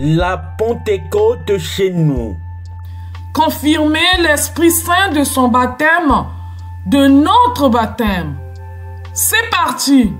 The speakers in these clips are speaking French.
la Pentecôte chez nous. Confirmer l'Esprit Saint de son baptême, de notre baptême. C'est parti!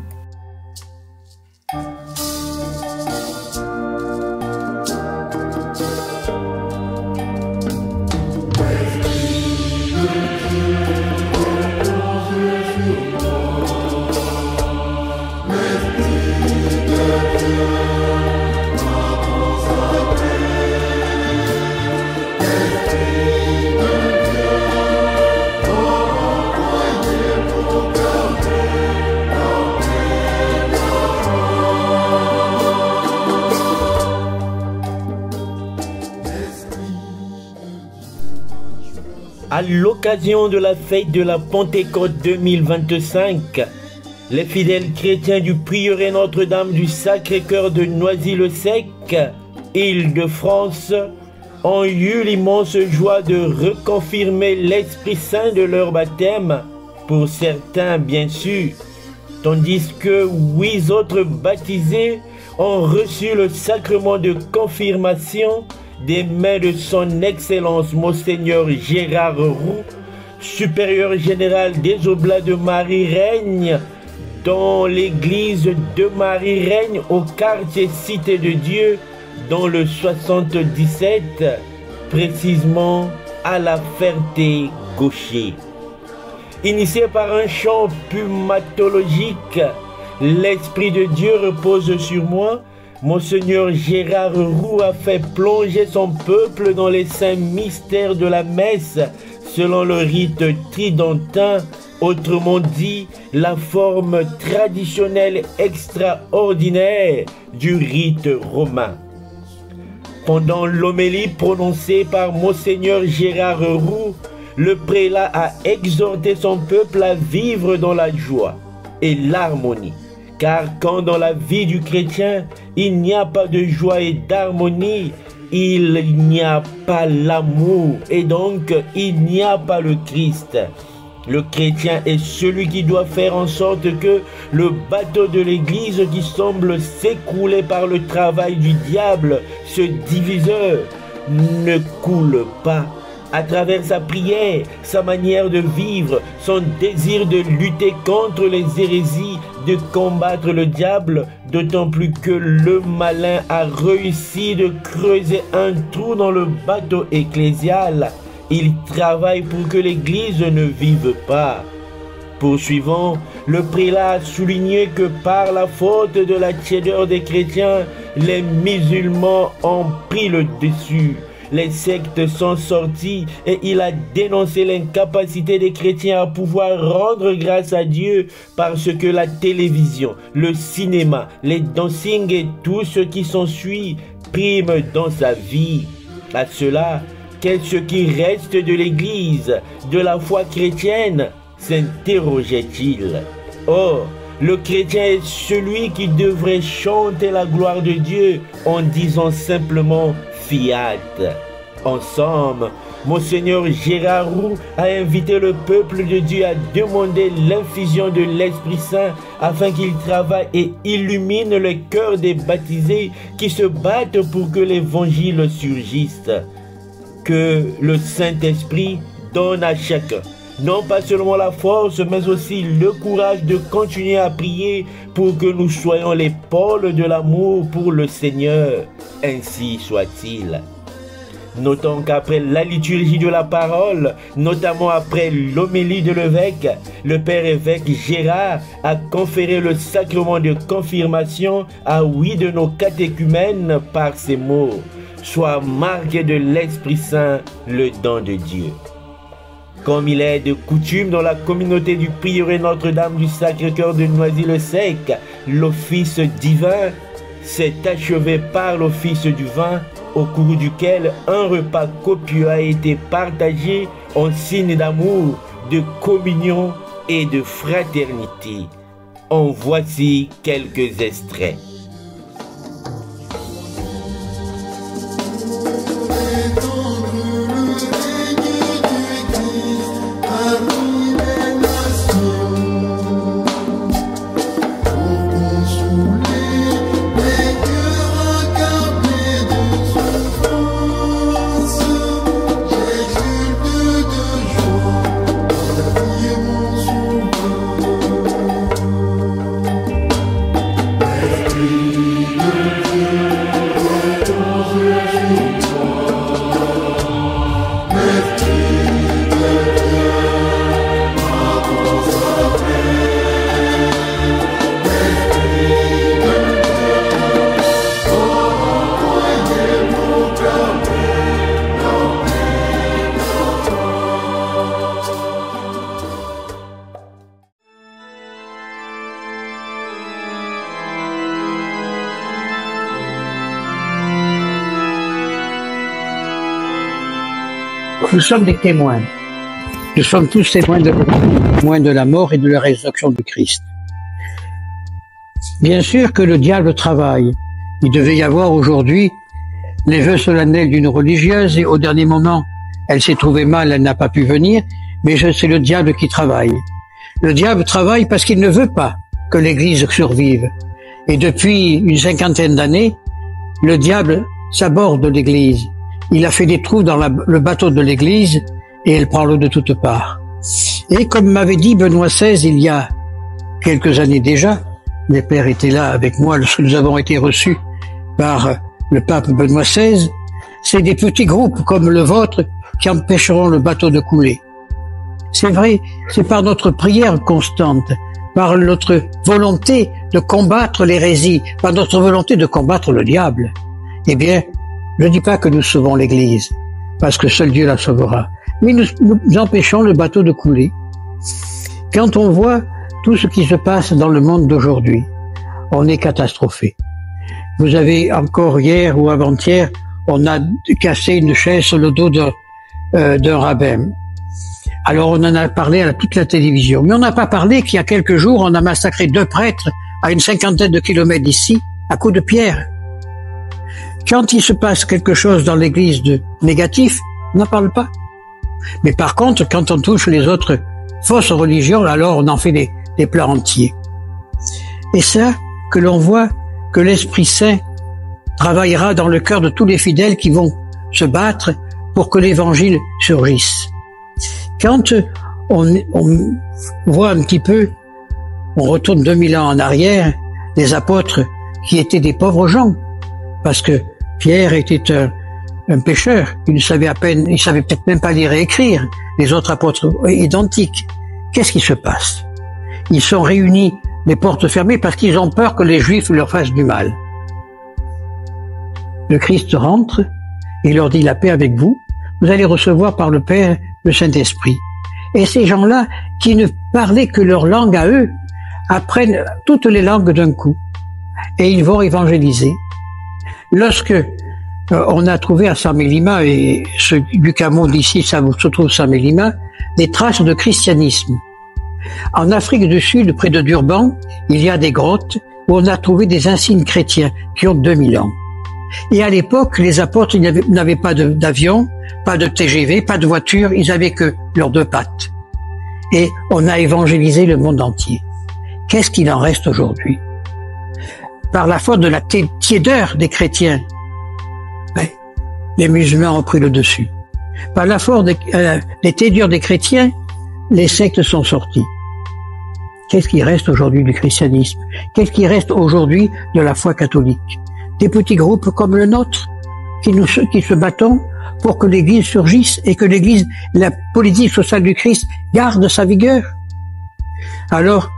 À l'occasion de la fête de la Pentecôte 2025, les fidèles chrétiens du prieuré Notre-Dame du Sacré-Cœur de Noisy-le-Sec, Île-de-France, ont eu l'immense joie de reconfirmer l'Esprit Saint de leur baptême, pour certains bien sûr, tandis que 8 autres baptisés ont reçu le sacrement de confirmation des mains de son Excellence Monseigneur Gérard Roux, supérieur général des Oblats de Marie-Règne, dans l'église de Marie-Règne au quartier Cité de Dieu, dans le 77, précisément à la Ferté-Gaucher. Initié par un chant pneumatologique, l'Esprit de Dieu repose sur moi. Monseigneur Gérard Roux a fait plonger son peuple dans les saints mystères de la messe selon le rite tridentin, autrement dit la forme traditionnelle extraordinaire du rite romain. Pendant l'homélie prononcée par Monseigneur Gérard Roux, le prélat a exhorté son peuple à vivre dans la joie et l'harmonie. Car quand dans la vie du chrétien, il n'y a pas de joie et d'harmonie, il n'y a pas l'amour et donc il n'y a pas le Christ. Le chrétien est celui qui doit faire en sorte que le bateau de l'Église qui semble s'écrouler par le travail du diable, ce diviseur, ne coule pas. À travers sa prière, sa manière de vivre, son désir de lutter contre les hérésies, de combattre le diable, d'autant plus que le malin a réussi de creuser un trou dans le bateau ecclésial. Il travaille pour que l'Église ne vive pas. Poursuivant, le prélat a souligné que par la faute de la tiédeur des chrétiens, les musulmans ont pris le dessus. Les sectes sont sorties et il a dénoncé l'incapacité des chrétiens à pouvoir rendre grâce à Dieu parce que la télévision, le cinéma, les dancing et tout ce qui s'ensuit prime dans sa vie. À cela, qu'est-ce qui reste de l'Église, de la foi chrétienne, s'interrogeait-il. Or, le chrétien est celui qui devrait chanter la gloire de Dieu en disant simplement Fiat. Ensemble, Monseigneur Gérard Roux a invité le peuple de Dieu à demander l'infusion de l'Esprit Saint afin qu'il travaille et illumine le cœur des baptisés qui se battent pour que l'Évangile surgisse. Que le Saint-Esprit donne à chacun non pas seulement la force, mais aussi le courage de continuer à prier pour que nous soyons les pôles de l'amour pour le Seigneur. Ainsi soit-il. Notons qu'après la liturgie de la parole, notamment après l'homélie de l'évêque, le père évêque Gérard a conféré le sacrement de confirmation à 8 de nos catéchumènes par ces mots. Sois marqué de l'Esprit Saint, le don de Dieu. Comme il est de coutume dans la communauté du prieuré Notre-Dame du Sacré-Cœur de Noisy-le-Sec, l'office divin s'est achevé par l'office du vin, au cours duquel un repas copieux a été partagé en signe d'amour, de communion et de fraternité. En voici quelques extraits. Nous sommes des témoins. Nous sommes tous témoins de la mort et de la résurrection du Christ. Bien sûr que le diable travaille. Il devait y avoir aujourd'hui les vœux solennels d'une religieuse et au dernier moment, elle s'est trouvée mal, elle n'a pas pu venir, mais c'est le diable qui travaille. Le diable travaille parce qu'il ne veut pas que l'Église survive. Et depuis une 50aine d'années, le diable s'aborde l'Église. Il a fait des trous dans le bateau de l'Église et elle prend l'eau de toutes parts. Et comme m'avait dit Benoît XVI il y a quelques années déjà, mes pères étaient là avec moi lorsque nous avons été reçus par le pape Benoît XVI, c'est des petits groupes comme le vôtre qui empêcheront le bateau de couler. C'est vrai, c'est par notre prière constante, par notre volonté de combattre l'hérésie, par notre volonté de combattre le diable. Eh bien, je ne dis pas que nous sauvons l'Église, parce que seul Dieu la sauvera, mais nous empêchons le bateau de couler. Quand on voit tout ce qui se passe dans le monde d'aujourd'hui, on est catastrophé. Vous avez encore hier ou avant-hier, on a cassé une chaise sur le dos d'un rabbin. Alors on en a parlé à toute la télévision, mais on n'a pas parlé qu'il y a quelques jours, on a massacré 2 prêtres à une 50aine de kilomètres d'ici, à coups de pierre. Quand il se passe quelque chose dans l'Église de négatif, on n'en parle pas. Mais par contre, quand on touche les autres fausses religions, alors on en fait des plats entiers. Et ça, que l'on voit que l'Esprit Saint travaillera dans le cœur de tous les fidèles qui vont se battre pour que l'Évangile surgisse. Quand on voit un petit peu, on retourne 2000 ans en arrière, les apôtres qui étaient des pauvres gens, parce que Pierre était un pécheur, il savait peut-être même pas lire et écrire, les autres apôtres identiques. Qu'est-ce qui se passe? Ils sont réunis, les portes fermées, parce qu'ils ont peur que les Juifs leur fassent du mal. Le Christ rentre et leur dit: la paix avec vous, vous allez recevoir par le Père le Saint-Esprit. Et ces gens-là, qui ne parlaient que leur langue à eux, apprennent toutes les langues d'un coup. Et ils vont évangéliser. Lorsque on a trouvé à Saint-Mélima, et du Cameroun d'ici, ça se trouve Saint-Mélima, des traces de christianisme. En Afrique du Sud, près de Durban, il y a des grottes où on a trouvé des insignes chrétiens qui ont 2000 ans. Et à l'époque, les apôtres n'avaient pas d'avion, pas de TGV, pas de voiture, ils avaient que leurs 2 pattes. Et on a évangélisé le monde entier. Qu'est-ce qu'il en reste aujourd'hui? Par la faute de la tiédeur des chrétiens, les musulmans ont pris le dessus. Par la faute des tédures des chrétiens, les sectes sont sorties. Qu'est-ce qui reste aujourd'hui du christianisme? Qu'est-ce qui reste aujourd'hui de la foi catholique? Des petits groupes comme le nôtre, qui se battons pour que l'Église surgisse et que l'Église, la politique sociale du Christ, garde sa vigueur. Alors,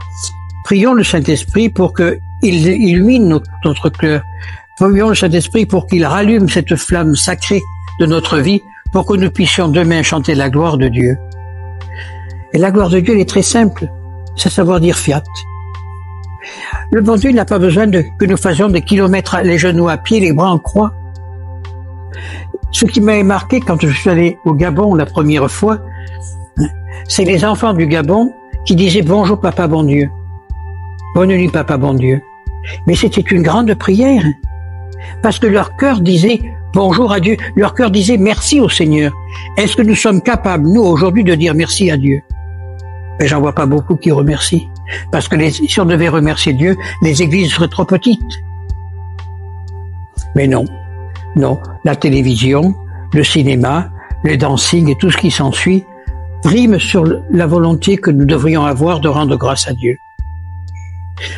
prions le Saint-Esprit pour qu'il illumine notre cœur. Prions le Saint-Esprit pour qu'il rallume cette flamme sacrée de notre vie, pour que nous puissions demain chanter la gloire de Dieu. Et la gloire de Dieu, elle est très simple, c'est savoir dire fiat. Le bon Dieu n'a pas besoin que nous fassions des kilomètres les genoux à pied, les bras en croix. Ce qui m'a marqué quand je suis allé au Gabon la première fois, c'est les enfants du Gabon qui disaient « Bonjour papa bon Dieu »,« Bonne nuit papa bon Dieu ». Mais c'était une grande prière, parce que leur cœur disait « Bonjour à Dieu », leur cœur disait « Merci au Seigneur ». Est-ce que nous sommes capables, nous, aujourd'hui, de dire merci à Dieu? Mais j'en vois pas beaucoup qui remercient. Parce que si on devait remercier Dieu, les églises seraient trop petites. Mais non, la télévision, le cinéma, le dancing et tout ce qui s'ensuit prime sur la volonté que nous devrions avoir de rendre grâce à Dieu.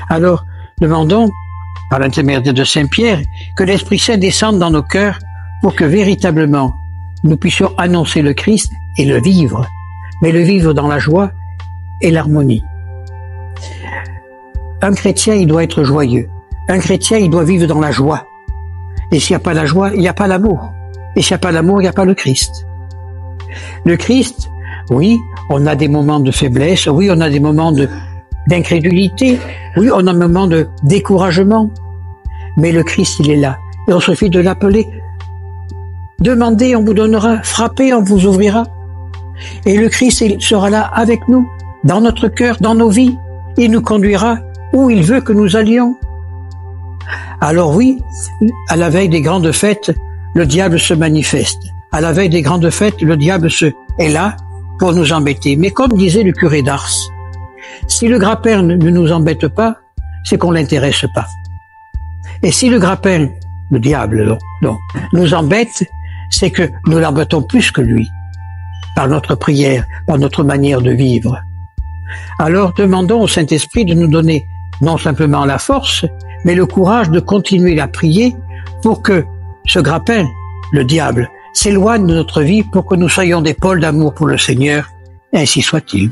Alors, demandons, par l'intermédiaire de Saint Pierre, que l'Esprit Saint descende dans nos cœurs pour que véritablement nous puissions annoncer le Christ et le vivre, mais le vivre dans la joie et l'harmonie. Un chrétien, il doit être joyeux. Un chrétien, il doit vivre dans la joie. Et s'il n'y a pas la joie, il n'y a pas l'amour. Et s'il n'y a pas l'amour, il n'y a pas le Christ. Le Christ, oui, on a des moments de faiblesse, oui, on a des moments d'incrédulité, oui, on a des moments de découragement. Mais le Christ, il est là. Et on suffit de l'appeler. Demandez, on vous donnera. Frappez, on vous ouvrira. Et le Christ il sera là avec nous, dans notre cœur, dans nos vies. Il nous conduira où il veut que nous allions. Alors oui, à la veille des grandes fêtes, le diable se manifeste. À la veille des grandes fêtes, le diable est là pour nous embêter. Mais comme disait le curé d'Ars, si le grappin ne nous embête pas, c'est qu'on l'intéresse pas. Et si le grappin, le diable, donc, nous embête, c'est que nous l'embêtons plus que lui, par notre prière, par notre manière de vivre. Alors demandons au Saint-Esprit de nous donner non simplement la force, mais le courage de continuer à prier pour que ce grappin, le diable, s'éloigne de notre vie pour que nous soyons des pôles d'amour pour le Seigneur, ainsi soit-il.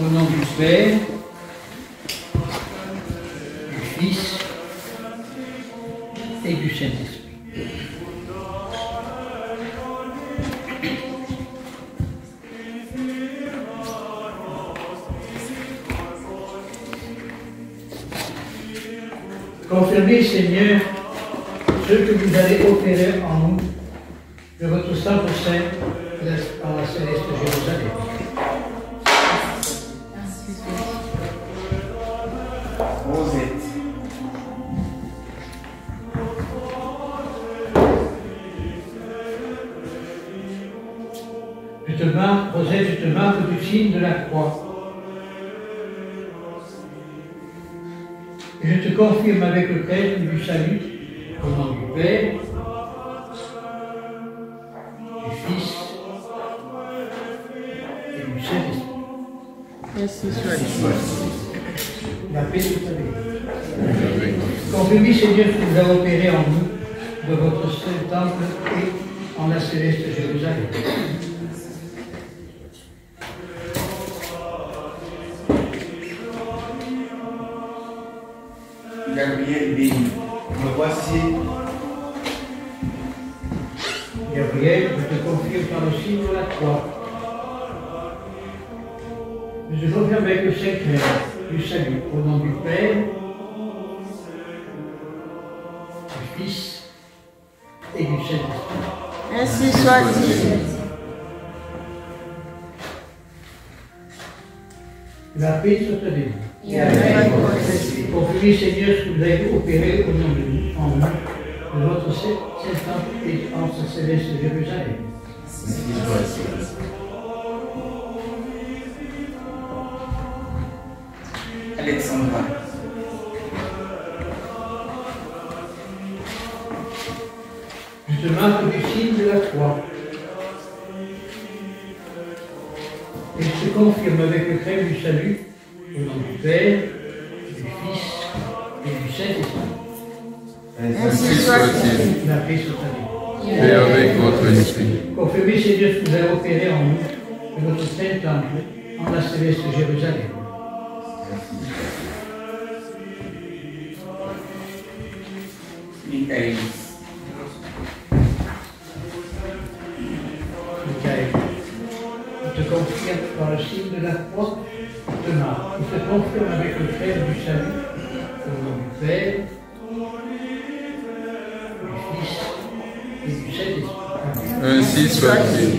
Au nom du Père, du Fils et du Saint-Esprit. Confirmez, Seigneur, ce que vous allez opérer en nous de votre Saint Saint dans la céleste Jérusalem. Rosette, je te marque du signe de la croix. Et je te confirme avec le prêtre du salut, au nom du Père, du Fils et du Saint-Esprit. Ainsi soit. La paix soit avec vous. Confirmez, Seigneur, ce que vous avez opéré en nous, de votre saint temple et en la céleste Jérusalem. Gabriel béni, me voici. Gabriel, je te confirme par le signe de la croix. Je confirme avec le sacrement du salut, au nom du Père, du Fils et du Saint-Esprit. Ainsi soit-il. La paix soit avec vous. Et avec votre esprit. Confirmez, Seigneur, ce que vous avez opéré au nom de nous, en nous, de votre Saint-Temple et en sa céleste Jérusalem. Alexandra. Je te marque du signe de la croix. Et je te confirme avec le crème du salut, au nom du Père, du Fils et du Saint-Esprit. Ainsi soit-il. La paix soit avec vous. Et avec votre esprit. Confirmez, Seigneur, ce que vous avez opéré en nous, de votre Saint-Temple, en la céleste Jérusalem. Michael. Michael. Il te confirme par le signe de la croix, Thomas. Il te confirme avec le frère du salut, au nom du Père, du Fils et du Saint-Esprit. Ainsi soit-il.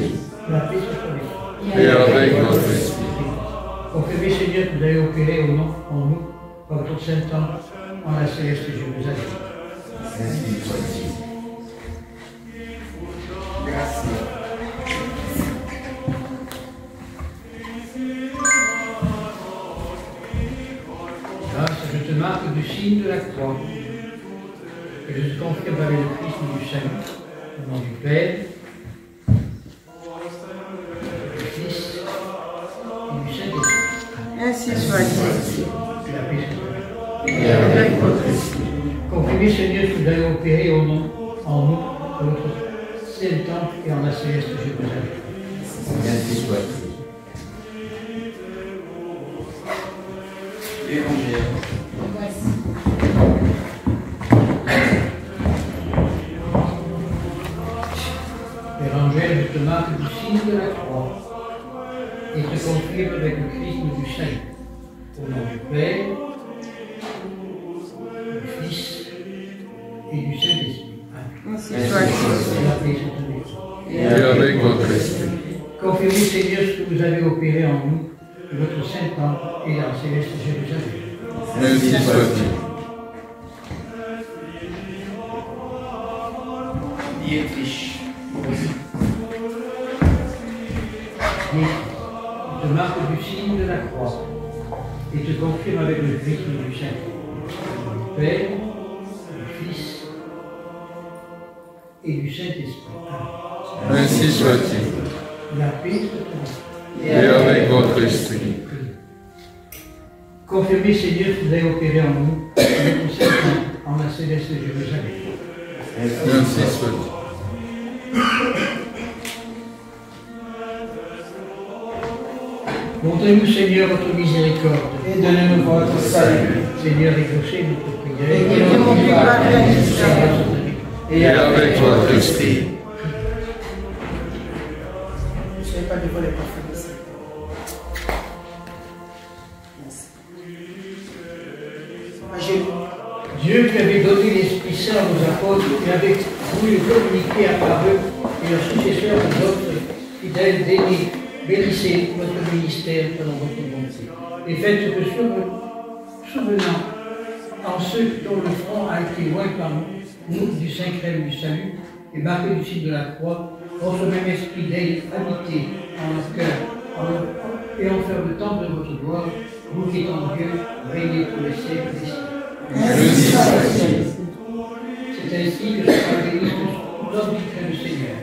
La paix soit avec vous. Et avec votre esprit. Confirmez, Seigneur, que vous avez opéré au nom, en nous, par votre Saint-Temple, en la céleste Jérusalem. Ainsi soit-il. Merci. Grâce, je te marque du signe de la croix, et je te confirme avec le Christ du salut, au nom du Père, du Fils et du Saint-Esprit. Ainsi soit-il. Que la paix soit avec vous. Et avec votre esprit. Confirmez, Seigneur, que vous avez opéré au nom, en nous, par votre Saint-Temple et en la céleste Jérusalem. Ainsi soit-il. Évangile. Évangile, je te marque du signe de la croix et te confirme avec le chrisme du saint. Au nom du Père, du Fils et du Saint-Esprit. Ainsi Que soit-il. la paix soit avec vous. Et avec votre esprit. Confirmez, Seigneur, ce que vous avez opéré en nous, votre Saint-Temple et en céleste Jérusalem. Ainsi soit-il. Dietrich. Et te marque du signe de la croix et te confirme avec le chrisme du saint. Au nom du Père, du Fils et du Saint-Esprit. Ainsi soit-il. La paix soit avec vous. Et avec votre esprit. Confirmez, Seigneur, que vous avez opéré en nous, avec le Saint-Temple, en la céleste Jérusalem. Ainsi soit-il. Montrez-nous, Seigneur, votre miséricorde. Et donnez-nous votre salut. Seigneur, exaucez notre prière. Et guéris-nous du mal de la Seigneur, Et avec votre esprit. Ne soyez pas devant les prophètes ici. Merci. À genoux. Dieu qui avait donné l'Esprit Saint à nos apôtres et avait voulu communiquer à part eux et leurs successeurs aux autres fidèles d'aînés, bénissez notre ministère pendant votre bonté. Et faites ce que souvenant en ceux dont le front a été loin par nous du saint crème du salut et marqué du signe de la croix, votre même esprit d'aide habité en leur cœur et en faire le temple de votre gloire, vous qui êtes en Dieu, régnez pour les siècles des siècles. Ainsi soit-il. C'est ainsi que sera béni tout homme qui craint le Seigneur.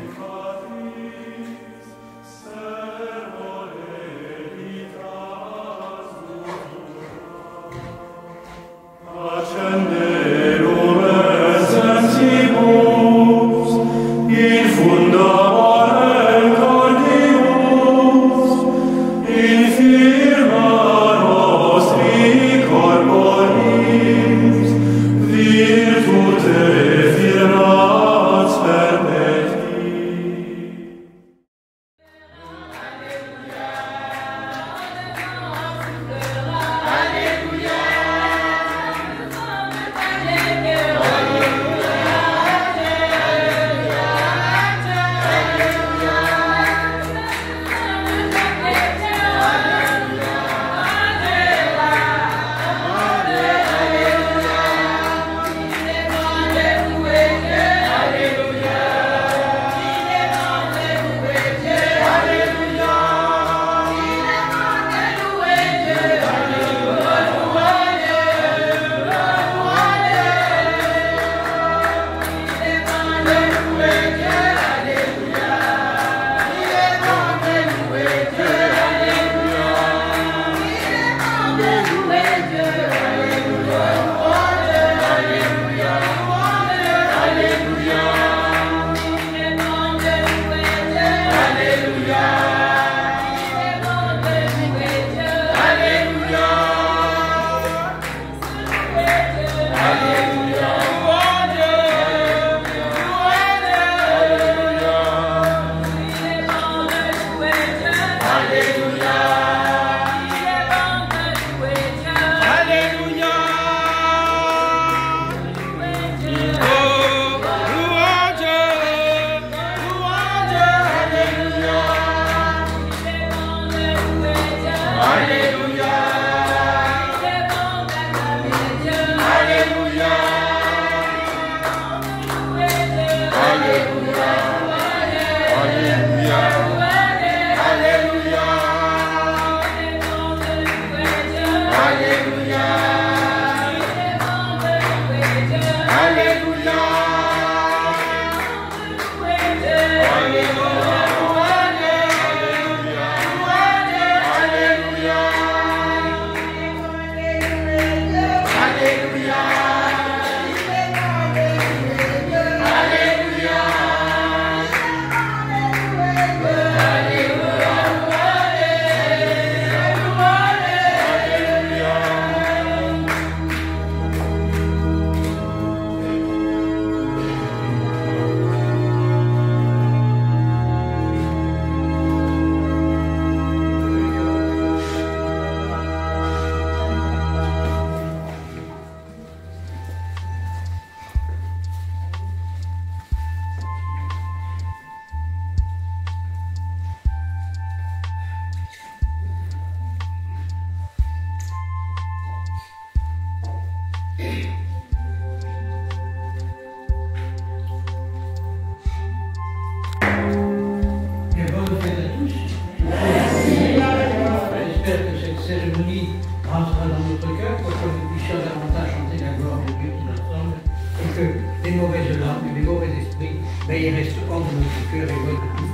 Alléluia. cérémonie rentrera dans notre cœur pour que nous puissions davantage chanter la gloire de Dieu qui nous ressemble et que les mauvaises langues, les mauvais esprits, ils restent hors de notre cœur et loin de tout,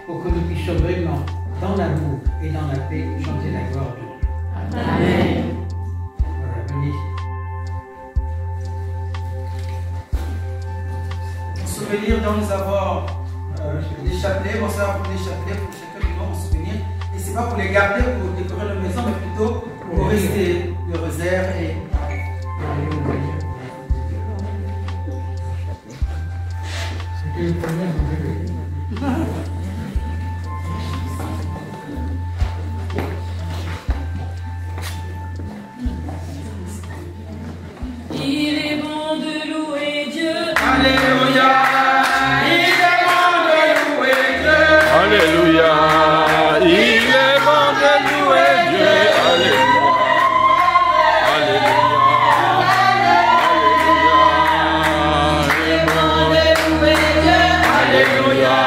pour que nous puissions vraiment, dans l'amour et dans la paix, chanter la gloire de Dieu. Amen. Voilà, venez. Souvenir dont nous avons des chapelets, on sera pour des chapelets pour chacun de nous en souvenir. Et c'est pas pour les garder, pour décorer la maison, mais plutôt pour rester le rosaire et. C'était le problème de bébé. Il est bon de louer Dieu. Alléluia. Il est bon de louer Dieu. Alléluia. Il est bon de louer Dieu. Alléluia. Alléluia. Alléluia. Il est bon de louer Dieu. Alléluia.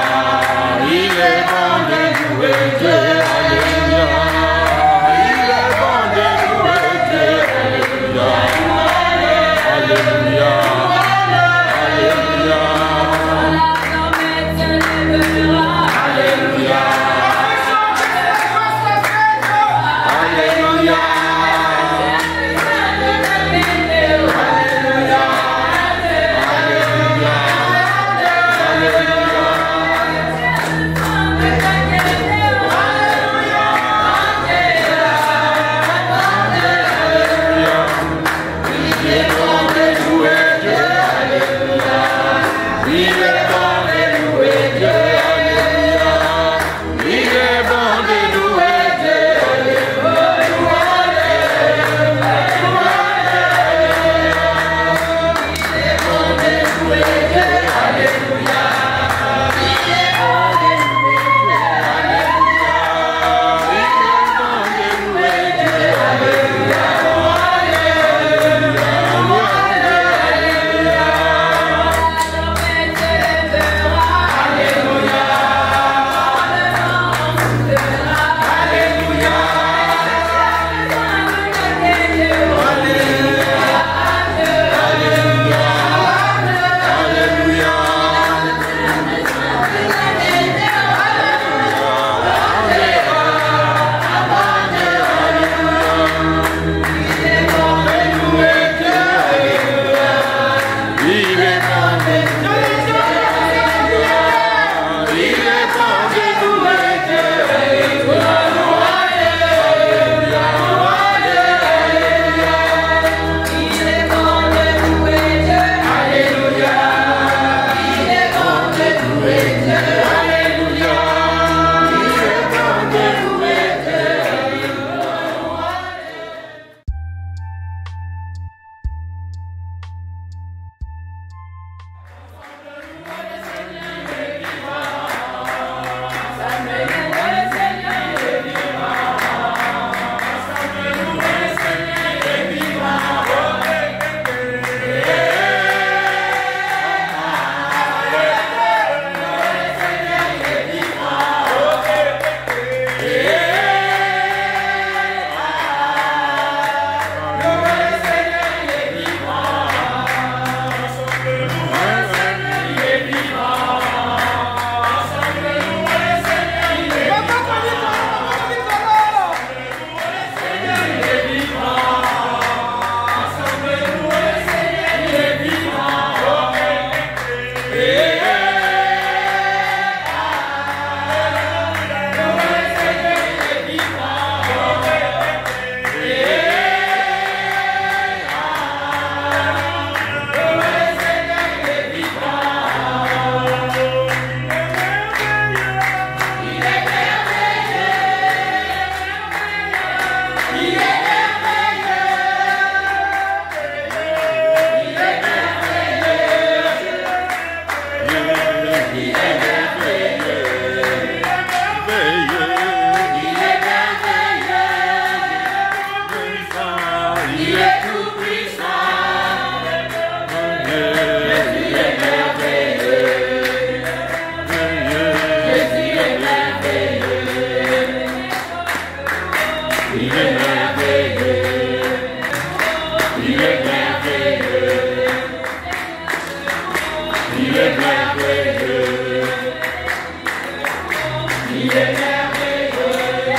Il est merveilleux.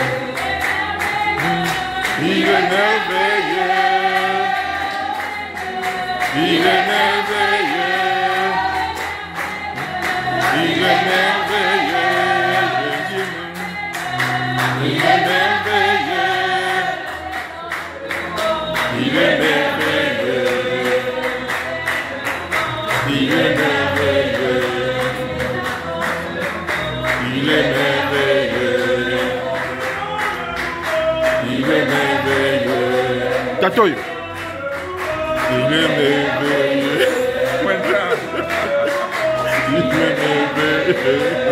Il est merveilleux. Il est merveilleux. Il est merveilleux. Il est merveilleux. Il est merveilleux. Il est merveilleux. Il est merveilleux. Il est merveilleux. Tatoy. Il est merveilleux. Il est merveilleux.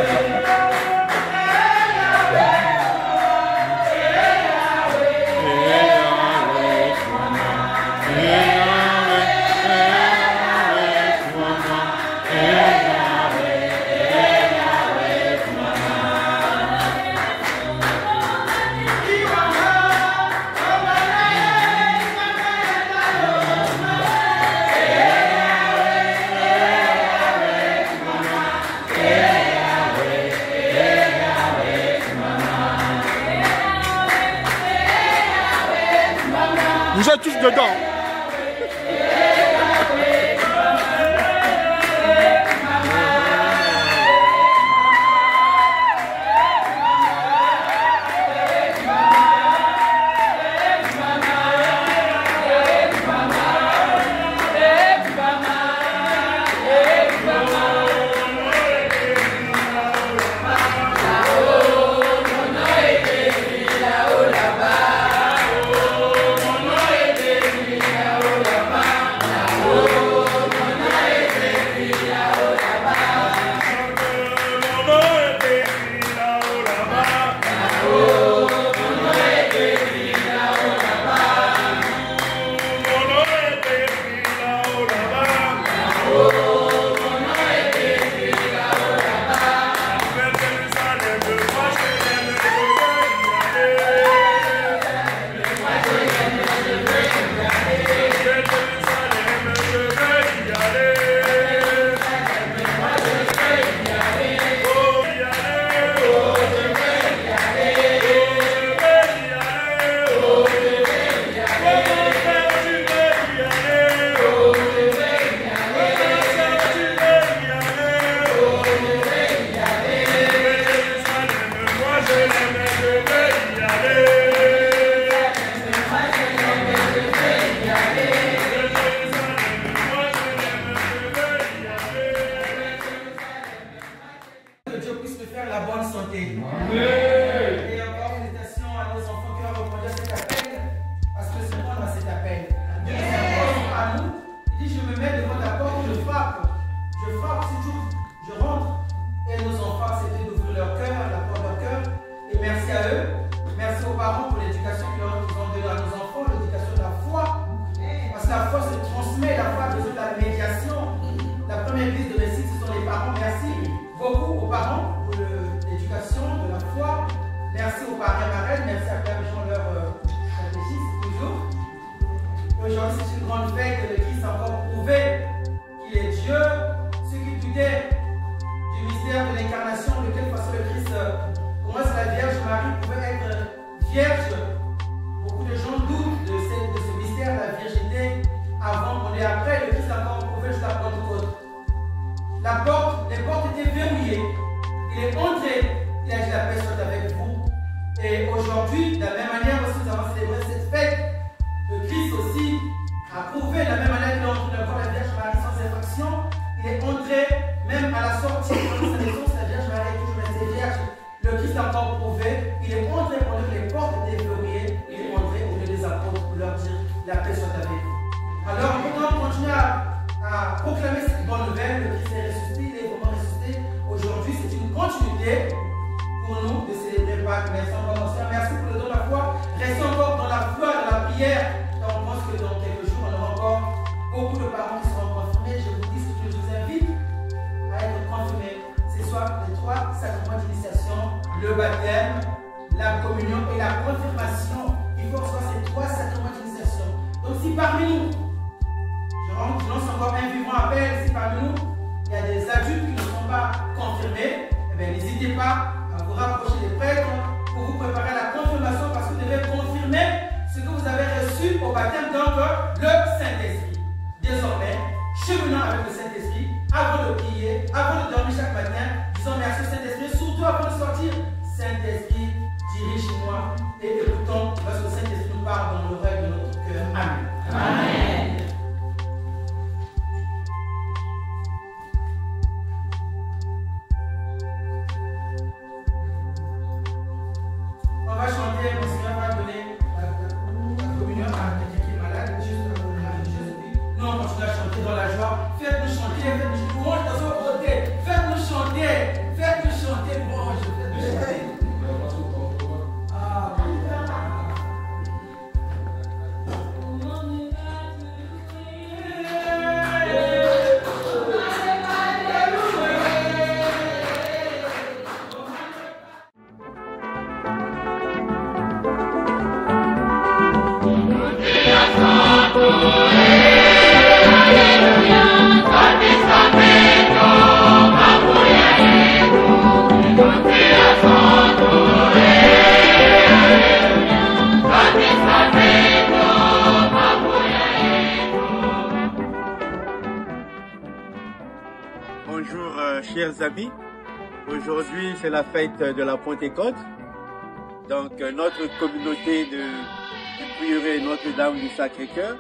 Vous êtes tous dedans. vous rapprocher des prêtres pour vous préparer à la confirmation parce que vous devez confirmer ce que vous avez reçu au baptême, donc le Saint-Esprit. Désormais, cheminons avec le Saint-Esprit avant de prier, avant de dormir chaque matin, disons merci au Saint-Esprit, surtout avant de sortir. Saint-Esprit, dirige-moi et écoutons parce que le Saint-Esprit nous parle dans l'oreille de notre cœur. Amen. Amen. On va chanter, mon Seigneur va donner la communion à quelqu'un qui est malade, juste avant la Jésus. Nous, on continue à chanter dans la joie. Faites-nous chanter, faites-nous chanter. Dans son côté. Faites-nous chanter, faites-nous chanter, bon, faites-nous chanter. Ah, Bonjour chers amis, aujourd'hui c'est la fête de la Pentecôte, donc notre communauté du prieuré Notre-Dame du Sacré-Cœur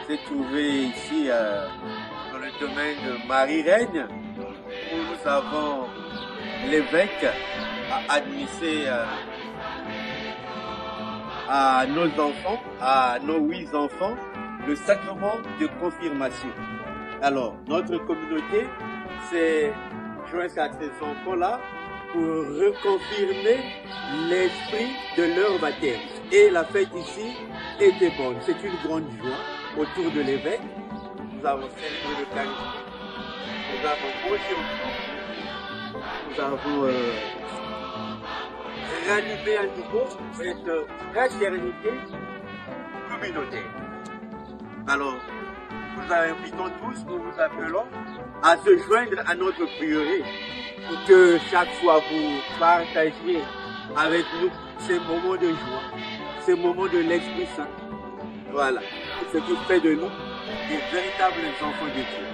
s'est trouvée ici dans le domaine de Marie-Reine où nous avons l'évêque à administrer à nos enfants, à nos 8 enfants, le sacrement de confirmation. Alors notre communauté s'est jointe à ces enfants-là pour reconfirmer l'esprit de leur baptême. Et la fête ici était bonne. C'est une grande joie autour de l'évêque. Nous avons célébré l'Eucharistie. Nous avons mangé ensemble. Nous avons ranimé à nouveau cette fraternité communautaire. Alors, nous invitons tous, nous vous appelons à se joindre à notre prieuré pour que chaque fois vous partagiez avec nous ces moments de joie, ces moments de l'Esprit Saint. Voilà, ce qui fait de nous des véritables enfants de Dieu,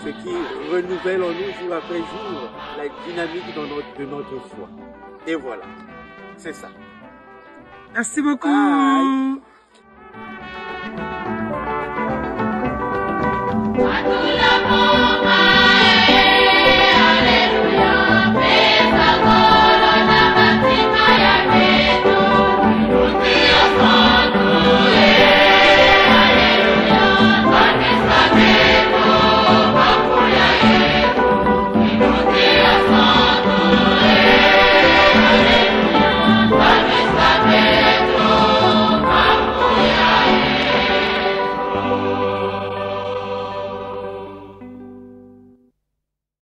ce qui renouvelle en nous jour après jour la dynamique de notre foi. Et voilà, c'est ça. Merci beaucoup. Bye.